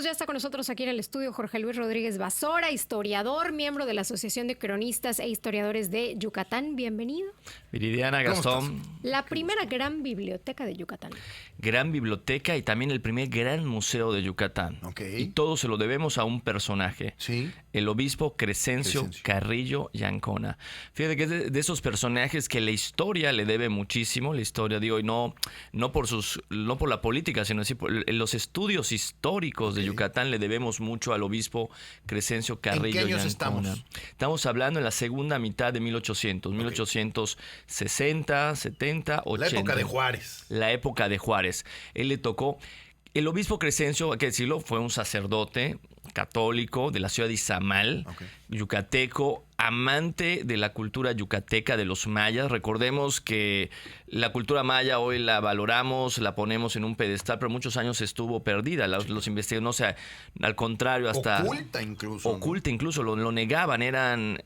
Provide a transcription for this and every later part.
Ya está con nosotros aquí en el estudio Jorge Luis Rodríguez Basora, historiador, miembro de la Asociación de Cronistas e Historiadores de Yucatán. Bienvenido. Viridiana, Gastón. La primera gran biblioteca de Yucatán. Gran biblioteca y también el primer gran museo de Yucatán. Okay. Y todo se lo debemos a un personaje. Sí. El obispo Crescencio Carrillo y Ancona. Fíjate que es de esos personajes que la historia le debe muchísimo. La historia, digo, y no por la política, sino así por los estudios históricos de Yucatán le debemos mucho al obispo Crescencio Carrillo ¿En qué años y Ancona. estamos? Estamos hablando en la segunda mitad de 1860, 70, 80. La época de Juárez. La época de Juárez. Él le tocó. El obispo Crescencio, hay que decirlo, fue un sacerdote católico de la ciudad de Izamal, yucateco, amante de la cultura yucateca de los mayas. Recordemos que la cultura maya hoy la valoramos, la ponemos en un pedestal, pero muchos años estuvo perdida. Los investigadores, no sé, al contrario, hasta... Oculta incluso. Oculta, ¿no? Incluso, lo negaban,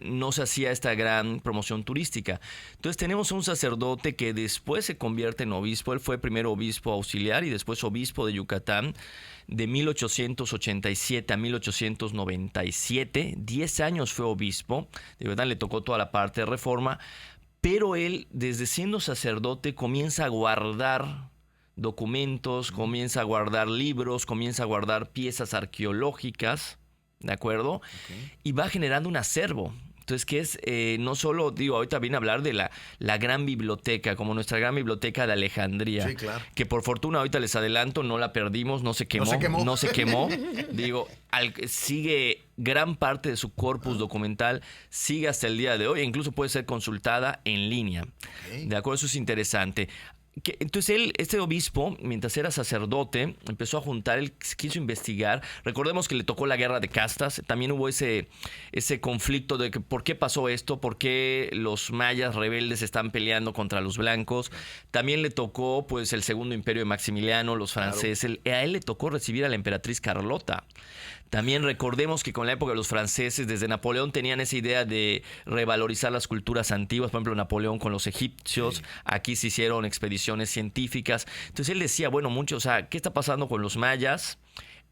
no se hacía esta gran promoción turística. Entonces tenemos un sacerdote que después se convierte en obispo. Él fue primero obispo auxiliar y después obispo de Yucatán. De 1887 a 1897, 10 años fue obispo, de verdad le tocó toda la parte de reforma, pero él, desde siendo sacerdote, comienza a guardar documentos, comienza a guardar libros, comienza a guardar piezas arqueológicas, ¿de acuerdo? Y va generando un acervo. Entonces, que es, no solo, digo, ahorita viene a hablar de la gran biblioteca, como nuestra gran biblioteca de Alejandría. Sí, claro. Que por fortuna, ahorita les adelanto, no la perdimos, no se quemó. Digo, sigue gran parte de su corpus documental, sigue hasta el día de hoy, e incluso puede ser consultada en línea. De acuerdo, eso es interesante. Entonces este obispo, mientras era sacerdote, empezó a juntar, él quiso investigar. Recordemos que le tocó la guerra de castas, también hubo ese conflicto de que por qué pasó esto, por qué los mayas rebeldes están peleando contra los blancos. También le tocó pues el segundo imperio de Maximiliano, los franceses. A él le tocó recibir a la emperatriz Carlota. También recordemos que con la época de los franceses, desde Napoleón, tenían esa idea de revalorizar las culturas antiguas. Por ejemplo, Napoleón con los egipcios. Aquí se hicieron expediciones científicas. Entonces él decía, bueno, mucho, o sea, ¿qué está pasando con los mayas?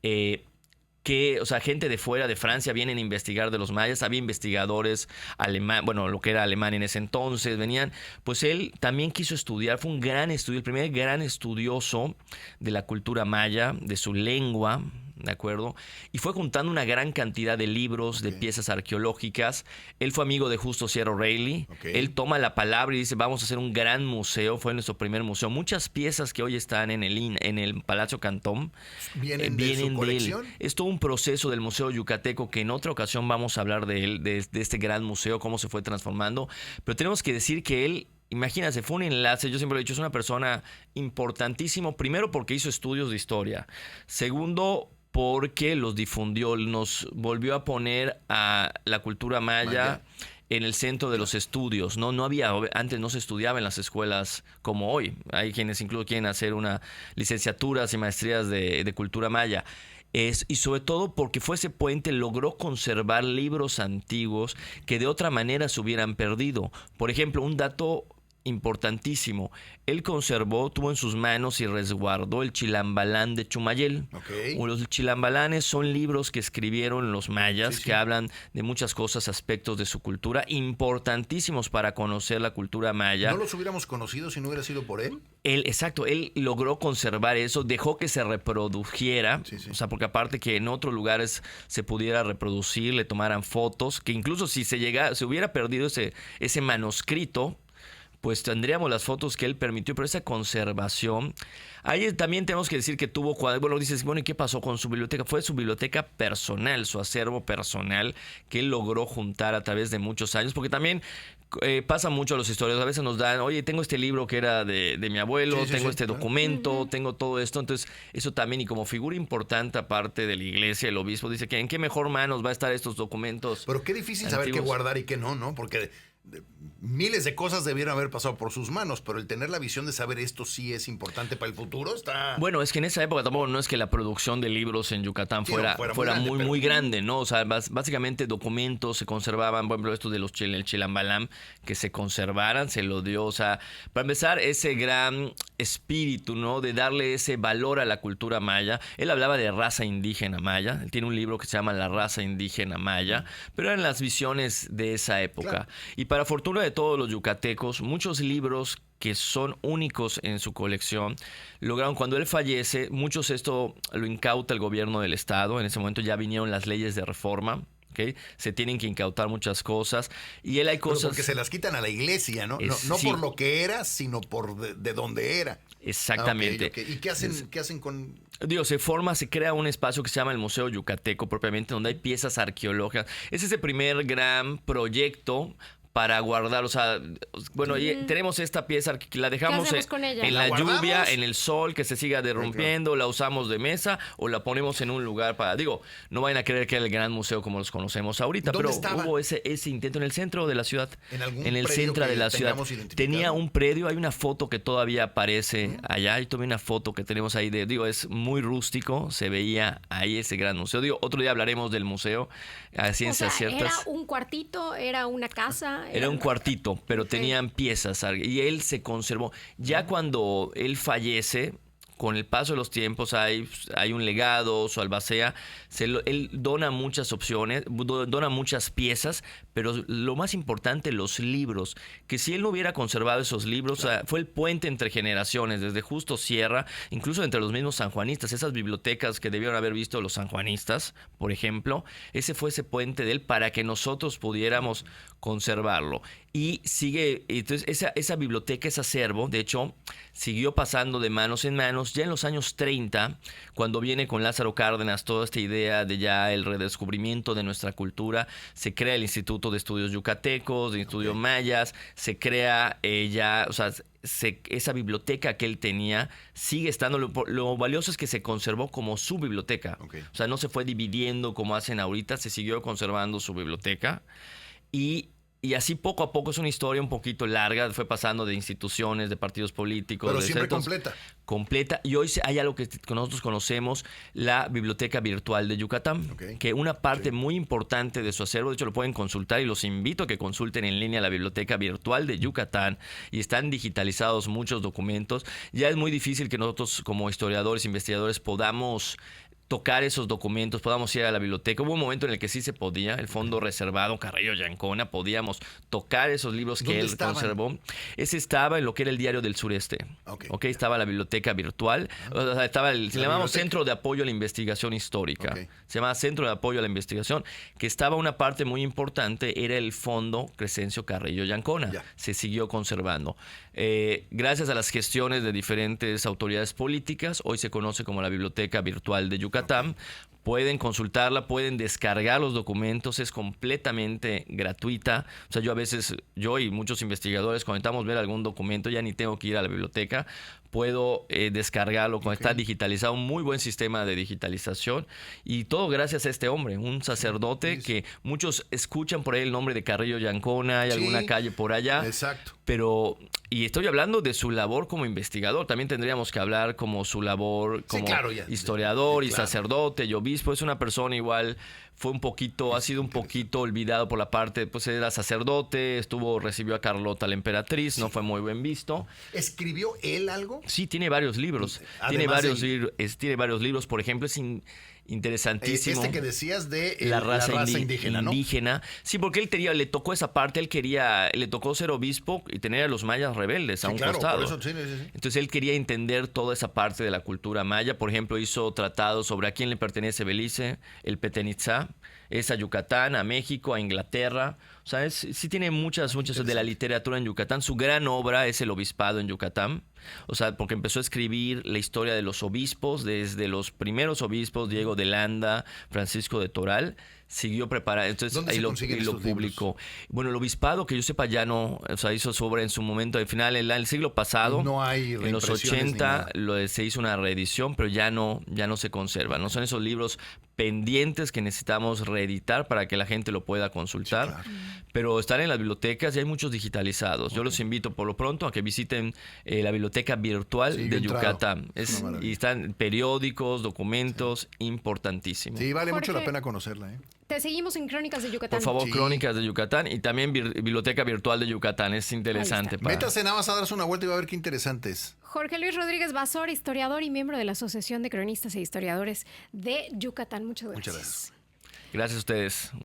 Gente de fuera de Francia vienen a investigar de los mayas. Había investigadores alemanes, bueno, lo que era alemán en ese entonces, venían. Pues él también quiso estudiar, fue un gran estudio, el primer gran estudioso de la cultura maya, de su lengua, ¿de acuerdo? Y fue juntando una gran cantidad de libros, de piezas arqueológicas. Él fue amigo de Justo Sierra O'Reilly. Él toma la palabra y dice, vamos a hacer un gran museo. Fue nuestro primer museo. Muchas piezas que hoy están en el Palacio Cantón vienen de su colección. Es todo un proceso del Museo Yucateco que en otra ocasión vamos a hablar de él, de este gran museo, cómo se fue transformando. Pero tenemos que decir que él, imagínense, fue un enlace, yo siempre lo he dicho, es una persona importantísimo. Primero porque hizo estudios de historia. Segundo, porque los difundió, nos volvió a poner a la cultura maya en el centro de los estudios. No había, antes no se estudiaba en las escuelas como hoy. Hay quienes incluso quieren hacer una licenciaturas y maestrías de cultura maya. Y sobre todo porque fue ese puente, logró conservar libros antiguos que de otra manera se hubieran perdido. Por ejemplo, un dato importantísimo. Él tuvo en sus manos y resguardó el Chilambalán de Chumayel. Los Chilambalanes son libros que escribieron los mayas, que hablan de muchas cosas, aspectos de su cultura, importantísimos para conocer la cultura maya. ¿No los hubiéramos conocido si no hubiera sido por él? Él logró conservar eso, dejó que se reprodujera, o sea, porque aparte que en otros lugares se pudiera reproducir, le tomaran fotos, que incluso si se hubiera perdido ese manuscrito, pues tendríamos las fotos que él permitió, pero esa conservación. Ahí también tenemos que decir que tuvo, bueno, dices, bueno, ¿y qué pasó con su biblioteca? Fue su biblioteca personal, su acervo personal, que él logró juntar a través de muchos años, porque también pasa mucho a los historiadores, a veces nos dan, oye, tengo este libro que era de mi abuelo, tengo este documento, tengo todo esto. Entonces, eso también, y como figura importante aparte de la iglesia, el obispo dice que en qué mejor manos va a estar estos documentos. Pero qué difícil antiguos. Saber qué guardar y qué no, ¿no? Porque miles de cosas debieron haber pasado por sus manos, pero el tener la visión de saber esto sí es importante para el futuro está... Bueno, es que en esa época tampoco no es que la producción de libros en Yucatán Sí, fuera muy muy grande, grande, ¿no? O sea, básicamente documentos se conservaban, por ejemplo, esto de los el Chilambalam, que se conservaran, se lo dio, o sea, para empezar, ese gran espíritu, ¿no? De darle ese valor a la cultura maya. Él hablaba de raza indígena maya, él tiene un libro que se llama La raza indígena maya, pero eran las visiones de esa época. Claro. Y para fortuna de todos los yucatecos, muchos libros que son únicos en su colección, lograron, cuando él fallece, muchos esto lo incauta el gobierno del estado, en ese momento ya vinieron las leyes de reforma, ¿ok? Se tienen que incautar muchas cosas, y él hay Pero cosas... porque se las quitan a la iglesia, ¿no? No Sí. por lo que era, sino por de dónde era. Exactamente. Ok. ¿Y qué hacen con...? Digo, se crea un espacio que se llama el Museo Yucateco propiamente, donde hay piezas arqueológicas. Ese es el primer gran proyecto para guardar, o sea, bueno, tenemos esta pieza que la dejamos hacemos con ella? en ¿La la guardamos? lluvia, en el sol, que se siga derrumpiendo, la usamos de mesa o la ponemos en un lugar para, digo, no vayan a creer que era el gran museo como los conocemos ahorita, ¿Dónde pero estaba? hubo ese intento en el centro de la ciudad, ¿En algún el predio centro que de la ciudad. tengamos identificado? Tenía un predio, hay una foto que todavía aparece allá, y tomé una foto que tenemos ahí digo, es muy rústico, se veía ahí ese gran museo. Digo, otro día hablaremos del museo a ciencias ciertas. ¿Era un cuartito? ¿Era una casa? Era un cuartito, pero tenían piezas y él se conservó. Ya cuando él fallece, con el paso de los tiempos hay un legado, su albacea, él dona muchas opciones, dona muchas piezas, pero lo más importante, los libros, que si él no hubiera conservado esos libros, o sea, fue el puente entre generaciones, desde Justo Sierra, incluso entre los mismos sanjuanistas, esas bibliotecas que debieron haber visto los sanjuanistas, por ejemplo, ese fue ese puente de él para que nosotros pudiéramos conservarlo. Y sigue, entonces esa biblioteca, ese acervo, de hecho, siguió pasando de manos en manos. Ya en los años 30, cuando viene con Lázaro Cárdenas toda esta idea de ya el redescubrimiento de nuestra cultura, se crea el Instituto de Estudios Yucatecos, de Estudios Mayas, se crea o sea, esa biblioteca que él tenía sigue estando. Lo valioso es que se conservó como su biblioteca. Okay. O sea, no se fue dividiendo como hacen ahorita, se siguió conservando su biblioteca. Y así poco a poco, es una historia un poquito larga, fue pasando de instituciones, de partidos políticos. Pero de siempre centros, completa. Completa. Y hoy hay algo que nosotros conocemos, la Biblioteca Virtual de Yucatán, Okay. que una parte muy importante de su acervo, de hecho lo pueden consultar y los invito a que consulten en línea la Biblioteca Virtual de Yucatán, y están digitalizados muchos documentos. Ya es muy difícil que nosotros como historiadores, investigadores podamos tocar esos documentos, podamos ir a la biblioteca. Hubo un momento en el que sí se podía, el fondo reservado Carrillo Yancona, podíamos tocar esos libros que él estaban? conservó. Ese estaba en lo que era el Diario del Sureste. Ok. Estaba la biblioteca virtual, o sea, estaba se le llamamos biblioteca. Centro de Apoyo a la Investigación Histórica. Ok. Se llamaba Centro de Apoyo a la Investigación, que estaba una parte muy importante, era el fondo Crescencio Carrillo Yancona. Ya. Se siguió conservando. Gracias a las gestiones de diferentes autoridades políticas, hoy se conoce como la Biblioteca Virtual de Yucatán. Pueden consultarla, pueden descargar los documentos, es completamente gratuita. O sea, yo y muchos investigadores, cuando intentamos ver algún documento, ya ni tengo que ir a la biblioteca, puedo descargarlo, está digitalizado, un muy buen sistema de digitalización, y todo gracias a este hombre, un sacerdote que muchos escuchan por ahí el nombre de Carrillo Yancona, hay alguna calle por allá. Exacto. Pero, y estoy hablando de su labor como investigador, también tendríamos que hablar como su labor como historiador y sacerdote y obispo. Es una persona igual, ha sido un poquito olvidado por la parte, pues era sacerdote, recibió a Carlota la emperatriz, no fue muy bien visto. ¿Escribió él algo? Sí, tiene varios libros. Tiene varios libros, por ejemplo, es interesantísimo. Este que decías de la raza indígena, ¿no? Sí, porque le tocó esa parte, le tocó ser obispo y tener a los mayas rebeldes a un costado. Por eso, sí. Entonces él quería entender toda esa parte de la cultura maya. Por ejemplo, hizo tratados sobre a quién le pertenece Belice, el Petén-Itzá, es a Yucatán, a México, a Inglaterra. O sea, sí tiene muchas de la literatura en Yucatán. Su gran obra es el obispado en Yucatán. O sea, porque empezó a escribir la historia de los obispos, desde los primeros obispos, Diego de Landa, Francisco de Toral. siguió preparando. Entonces ¿Dónde ahí se lo consiguen estos publicó. Bueno, el obispado, que yo sepa, ya no, o sea, hizo sobre en su momento de final, en el siglo pasado. No hay en los reimpresiones ni 80 nada. se hizo una reedición, pero ya no se conserva. No son esos libros pendientes que necesitamos reeditar para que la gente lo pueda consultar. Sí, claro. Pero están en las bibliotecas y hay muchos digitalizados. Yo los invito por lo pronto a que visiten la biblioteca virtual Sí, yo de he entrado. Yucatán. Es una maravilla. Y están periódicos, documentos, importantísimos. Sí, vale mucho la Jorge, pena conocerla. Te seguimos en Crónicas de Yucatán. Por favor, Sí. Crónicas de Yucatán y también Biblioteca Virtual de Yucatán. Es interesante. está. Métase nada más a darse una vuelta y va a ver qué interesante es. Jorge Luis Rodríguez Basora, historiador y miembro de la Asociación de Cronistas e Historiadores de Yucatán. Muchas gracias. Muchas gracias. Gracias a ustedes.